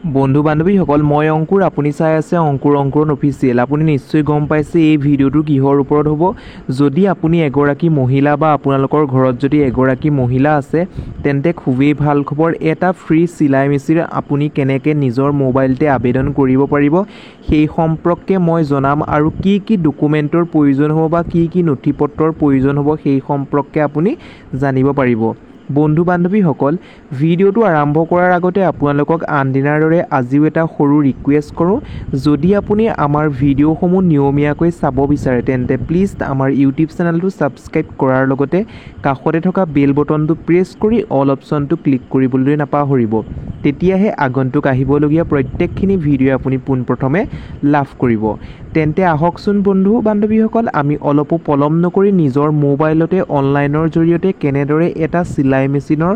বন্ধু বান্ধৱীসকল মই অংকুৰ আপুনি চাই আছে অংকুৰন অফিচিয়েল আপুনি নিশ্চয় গম পাইছে এই ভিডিওটো কিহৰ ওপৰত হ'ব যদি আপুনি এগৰাকী মহিলা বা আপোনালোকৰ ঘৰত যদি এগৰাকী মহিলা আছে তেন্তে খুবেই ভাল খবৰ এটা ফ্ৰী সিলাই মেচিন আপুনি কেনেকৈ নিজৰ মোবাইলতে আবেদন কৰিব পাৰিব সেই সম্পৰ্কে মই জনাম আৰু কি ডকুমেন্টৰ প্ৰয়োজন হ'ব বা কি নথিপত্ৰৰ প্ৰয়োজন হ'ব সেই সম্পৰ্কে আপুনি জানিব পাৰিব বন্ধু বান্ধৱীসকল ভিডিওটো আৰম্ভ কৰাৰ আগতে আপোনালোকক আনদিনাৰ দৰে আজিও এটা সৰু ৰিকুৱেষ্ট কৰোঁ যদি আপুনি আমাৰ ভিডিওসমূহ নিয়মীয়াকৈ চাব বিচাৰে তেন্তে প্লিজ আমাৰ ইউটিউব চেনেলটো সাবস্ক্ৰাইব কৰাৰ লগতে কাষতে থকা বেল বটনটো প্ৰেছ কৰি অল অপচনটো ক্লিক কৰিবলৈ নাপাহৰিব তেতিয়াহে আগন্তুক আহিবলগীয়া প্ৰত্যেকখিনি ভিডিও আপুনি পোনপ্ৰথমে লাভ কৰিব তেন্তে আহকচোন বন্ধু বান্ধৱীসকল আমি অলপ পলম নকৰি নিজৰ মোবাইলতে অনলাইনৰ জৰিয়তে কেনেদৰে এটা সিলাই মেচিনৰ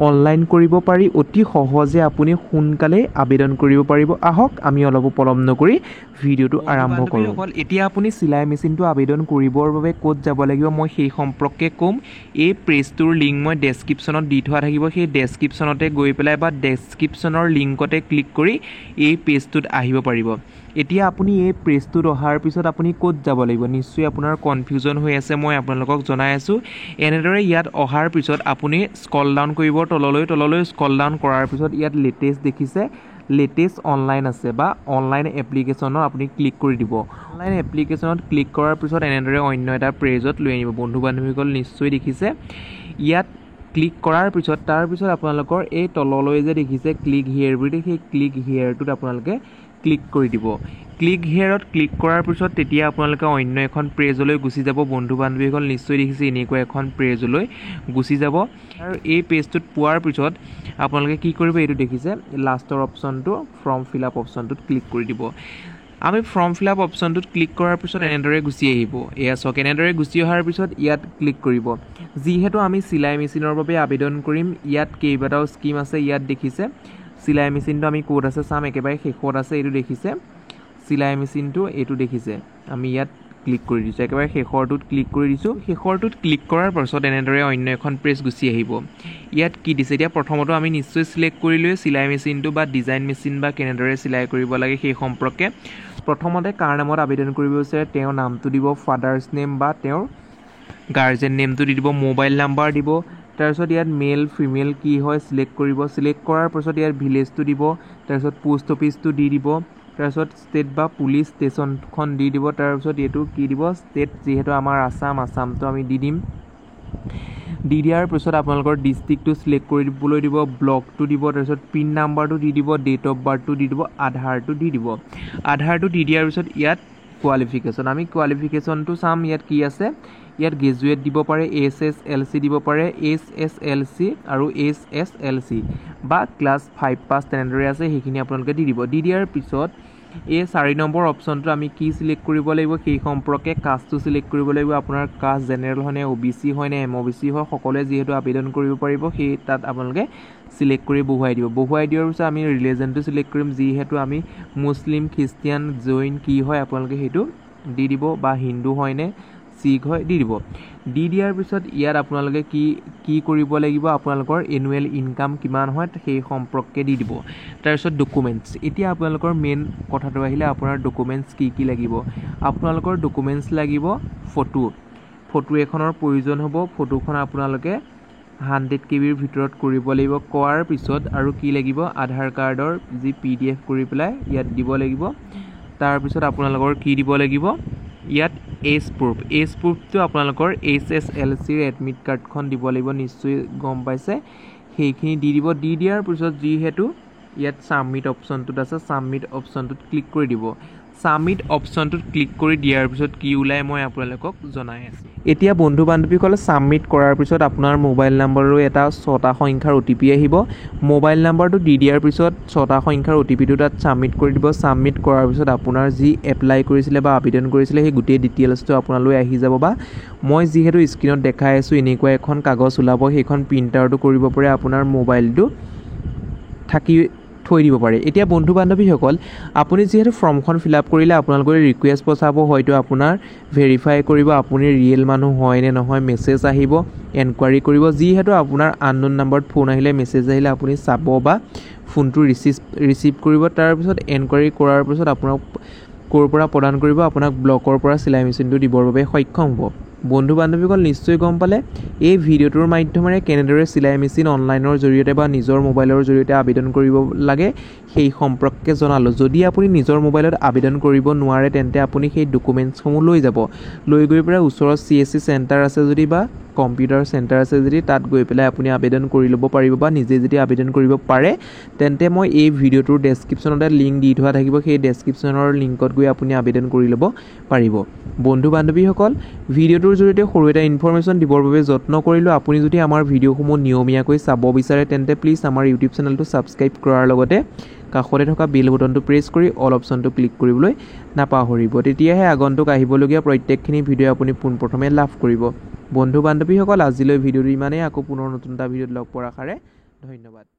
অনলাইন কৰিব পাৰি অতি সহজে আপুনি সোনকালে আবেদন কৰিব পাৰিব আহক আমি অলপ পলম নকৰি ভিডিওটো আৰম্ভ কৰোঁ এতিয়া আপুনি সিলাই মেচিনটো আবেদন কৰিবৰ বাবে ক'ত যাব লাগিব মই সেই সম্পৰ্কে ক'ম এই পেজটোৰ লিংক মই ডেসক্ৰিপচনত দি থোৱা থাকিব সেই ডেসক্ৰিপচনতে গৈ পেলাই বা ডেসক্ৰিপচনৰ লিংকতে ক্লিক কৰি এই পেজটোত আহিব পাৰিব এতিয়া আপুনি এই পেজটোত অহাৰ পিছত আপুনি ক'ত যাব লাগিব নিশ্চয় আপোনাৰ কনফিউজন হৈ আছে মই আপোনালোকক জনাই আছো এনেদৰে ইয়াত অহাৰ পিছত আপুনি স্ক্ৰল ডাউন কৰিব তললৈ স্ক্ৰল ডাউন কৰাৰ পিছত ইয়াত লেটেষ্ট দেখিছে লেটেষ্ট অনলাইন আছে বা অনলাইন এপ্লিকেশনৰ আপুনি ক্লিক কৰি দিব অনলাইন এপ্লিকেশনত ক্লিক কৰাৰ পিছত এনেদৰে অন্য এটা পেজত লৈ আনিব বন্ধু বান্ধৱীসকল নিশ্চয় দেখিছে ইয়াত ক্লিক কৰাৰ পিছত তাৰ পিছত আপোনালোকৰ এই তললৈ যে দেখিছে ক্লিক হিয়াৰ বুলি সেই ক্লিক হিয়াৰটোত আপোনালোকে ক্লিক কৰি দিব ক্লিক হিয়াৰত ক্লিক কৰাৰ পিছত তেতিয়া আপোনালোকে অন্য এখন পেজলৈ গুচি যাব বন্ধু বান্ধৱীসকল নিশ্চয় দেখিছে এনেকুৱা এখন পেজলৈ গুচি যাব আৰু এই পেজটোত পোৱাৰ পিছত আপোনালোকে কি কৰিব এইটো দেখিছে লাষ্টৰ অপচনটো ফৰ্ম ফিল আপ অপচনটোত ক্লিক কৰি দিব আমি ফৰ্ম ফিল আপ অপচনটোত ক্লিক কৰাৰ পিছত এনেদৰে গুচি আহিব এয়া সক এনেদৰে গুচি অহাৰ পিছত ইয়াত ক্লিক কৰিব যিহেতু আমি সিলাই মেচিনৰ বাবে আবেদন কৰিম ইয়াত কেইবাটাও স্কিম আছে ইয়াত দেখিছে সিলাই মেচিনটো আমি কোড আছে চাম একেবাৰে শেষত আছে এইটো দেখিছে সিলাই মেচিনটো এইটো দেখিছে আমি ইয়াত ক্লিক কৰি দিছো একেবাৰে শেষৰটোত ক্লিক কৰি দিছো শেষৰটোত ক্লিক কৰাৰ পিছত এনেদৰে অন্য এখন পেজ গুচি আহিব ইয়াত কি দিছে এতিয়া প্ৰথমতে আমি নিশ্চয় সিলেক্ট কৰি লৈ সিলাই মেচিনটো বা ডিজাইন মেচিন বা কেনেদৰে সিলাই কৰিব লাগে সেই সম্পৰ্কে প্ৰথমতে কাৰ নামত আবেদন কৰিব বিচাৰে তেওঁৰ নামটো দিব ফাদাৰ্স নেম বা তেওঁৰ গাৰ্জেন নেমটো দি দিব মোবাইল নাম্বাৰ দিব তাৰপিছত ইয়াত মেল ফিমেল কি হয় সিলেক্ট কৰিব সিলেক্ট কৰাৰ পিছত ইয়াত ভিলেজটো দিব তাৰপিছত পোষ্ট অফিসটো দি দিব তাৰপিছত ষ্টেট বা পুলিশ ষ্টেচনখন দি দিব তাৰপিছত এটো কি দিব ষ্টেট যেহেতু আমাৰ আসামটো আমি দি দিম দি দিয়াৰ পিছত আপোনালোকৰ ডিস্ট্ৰিক্টটো সিলেক্ট কৰি দিবলৈ দিব ব্লকটো দিব তাৰপিছত পিন নাম্বাৰটো দি দিব ডেট অফ বাৰ্থটো দি দিব আধাৰটো দি দিব আধাৰটো দি দিয়াৰ পিছত ইয়াত কোৱালিফিকেশন আমি কোৱালিফিকেশনটো চাম ইয়াত কি আছে ইয়াত গ্ৰেজুৱেট দিব পাৰে এছএছএলসি দিব পাৰে এছএছএলসি আৰু এছএছএলসি বা ক্লাছ 5 পাস তেনেদৰে আছে সেইখিনি আপোনালোকে দি দিব দি দিয়াৰ পিছত এই 4 নম্বৰ অপচনটো আমি কি সিলেক্ট কৰিব লাগিব সেই সম্পৰ্কে কাষ্টটো সিলেক্ট কৰিব লাগিব আপোনাৰ কাষ্ট জেনাৰেল হয়নে ওবিসি হয়নে এমওবিসি হয় সকলোৱে যেহেতু আবেদন কৰিব পাৰিব সেই তাত আপোনালোকে সিলেক্ট কৰি বহুৱাই দিয়াৰ পিছত আমি ৰিলিজনটো সিলেক্ট কৰিম যেহেতু আমি মুসলিম খ্ৰীষ্টিয়ান জৈন কি হয় আপোনালোকে হেতু দি দিব বা হিন্দু হয়নে শিখ হয় দি দিব দি দিয়াৰ পিছত ইয়াত আপোনালোকে কি কৰিব লাগিব আপোনালোকৰ এনুৱেল ইনকাম কিমান হয় সেই সম্পৰ্কে দি দিব তাৰপিছত ডকুমেন্টস এতিয়া আপোনালোকৰ মেইন কথাটো আহিলে আপোনাৰ ডকুমেন্টস কি লাগিব আপোনালোকৰ ডকুমেন্টস লাগিব ফটো এখনৰ প্ৰয়োজন হ'ব ফটোখন আপোনালোকে 100 KB ৰ ভিতৰত কৰিব লাগিব কোৱাৰ পিছত আৰু কি লাগিব আধাৰ কাৰ্ডৰ যি PDF কৰি পেলাই ইয়াত দিব লাগিব তাৰ পিছত আপোনালোকৰ কি দিব লাগিব ইয়াত এজ প্ৰুফটো আপোনালোকৰ এছএছএলসি ৰ এডমিট কাৰ্ডখন দিব লাগিব নিশ্চয় গম পাইছে সেইখিনি দি দিব দি দিয়াৰ পিছত যিহেতু ইয়াত সাবমিট অপচনটোত আছে সাবমিট অপচনটোত ক্লিক কৰি দিব সাবমিট অপচনটোত ক্লিক কৰি দিয়াৰ পিছত কি ওলাই মই আপোনালোকক জনাই আছো এতিয়া বন্ধু বান্ধৱীসকল সাবমিট কৰাৰ পিছত আপোনাৰ মোবাইল নম্বৰৰ এটা 6টা সংখ্যাৰ OTP আহিব মোবাইল নম্বৰটো দি দিয়াৰ পিছত 6টা সংখ্যাৰ OTPটো তাত সাবমিট কৰি দিব সাবমিট কৰাৰ পিছত আপোনাৰ যি এপ্লাই কৰিছিলে বা আবেদন কৰিছিলে সেই গোটেই ডিটেইলছটো আপোনালৈ আহি যাব বা মই যিহেতু স্ক্ৰিনত দেখাই আছো এনেকুৱা এখন কাগজ ওলাব সেইখন প্ৰিন্ট আউটটো কৰিব পাৰে আপোনাৰ মোবাইলটো থাকি থৈ দিব পাৰে এতিয়া বন্ধু বান্ধৱীসকল আপুনি যেহেতু ফৰ্মখন ফিল আপ কৰিলে আপোনালোকৰ ৰিকুৱেষ্ট পঠাব হয়তো আপোনাৰ ভেৰিফাই কৰিব আপুনি ৰিয়েল মানুহ হয় নে নহয় মেছেজ আহিব এনকুৱাৰি কৰিব যিহেতু আপোনাৰ আননোন নম্বৰত ফোন আহিলে মেছেজ আহিলে আপুনি চাব বা ফোনটো ৰিচিভ কৰিব তাৰ পিছত এনকুৱাৰী কৰাৰ পিছত আপোনাক ক'ৰ পৰা প্ৰদান কৰিব আপোনাক ব্লকৰ পৰা চিলাই মেচিনটো দিবৰ বাবে সক্ষম হ'ব বন্ধু বান্ধৱীসকল নিশ্চয় গম পালে এই ভিডিঅ'টোৰ মাধ্যমেৰে কেনেদৰে চিলাই মেচিন অনলাইনৰ জৰিয়তে বা নিজৰ মোবাইলৰ জৰিয়তে আবেদন কৰিব লাগে সেই সম্পৰ্কে জনালো যদি আপুনি নিজৰ মোবাইলত আবেদন কৰিব নোৱাৰে তেন্তে আপুনি সেই ডকুমেণ্টছসমূহ লৈ যাব লৈ গৈ পেলাই ওচৰত CSC চেণ্টাৰ আছে যদি বা কম্পিউটাৰ চেণ্টাৰ আছে যদি তাত গৈ পেলাই আপুনি আবেদন কৰি ল'ব পাৰিব বা নিজে যদি আবেদন কৰিব পাৰে তেন্তে মই এই ভিডিঅ'টোৰ ডেছক্ৰিপশ্যনতে লিংক দি থোৱা থাকিব সেই ডেছক্ৰিপশ্যনৰ লিংকত গৈ আপুনি আবেদন কৰি ল'ব পাৰিব বন্ধু বান্ধৱীসকল ভিডিঅ'টোৰ জৰিয়তে সৰু এটা ইনফৰমেশ্যন দিবৰ বাবে যত্ন কৰিলোঁ আপুনি যদি আমাৰ ভিডিঅ'সমূহ নিয়মীয়াকৈ চাব বিচাৰে তেন্তে প্লিজ আমাৰ ইউটিউব চেনেলটো ছাবস্ক্ৰাইব কৰাৰ লগতে কাষতে থকা বেল বটনটো প্ৰেছ কৰি অল অপশ্যনটো ক্লিক কৰিবলৈ নাপাহৰিব তেতিয়াহে আগন্তুক আহিবলগীয়া প্ৰত্যেকখিনি ভিডিঅ' আপুনি পোনপ্ৰথমে লাভ কৰিব বন্ধু বান্ধৱীসকল আজিলৈ ভিডিঅ'টো ইমানেই আকৌ পুনৰ নতুন এটা ভিডিঅ'ত লগ পোৱাৰ আশাৰে ধন্যবাদ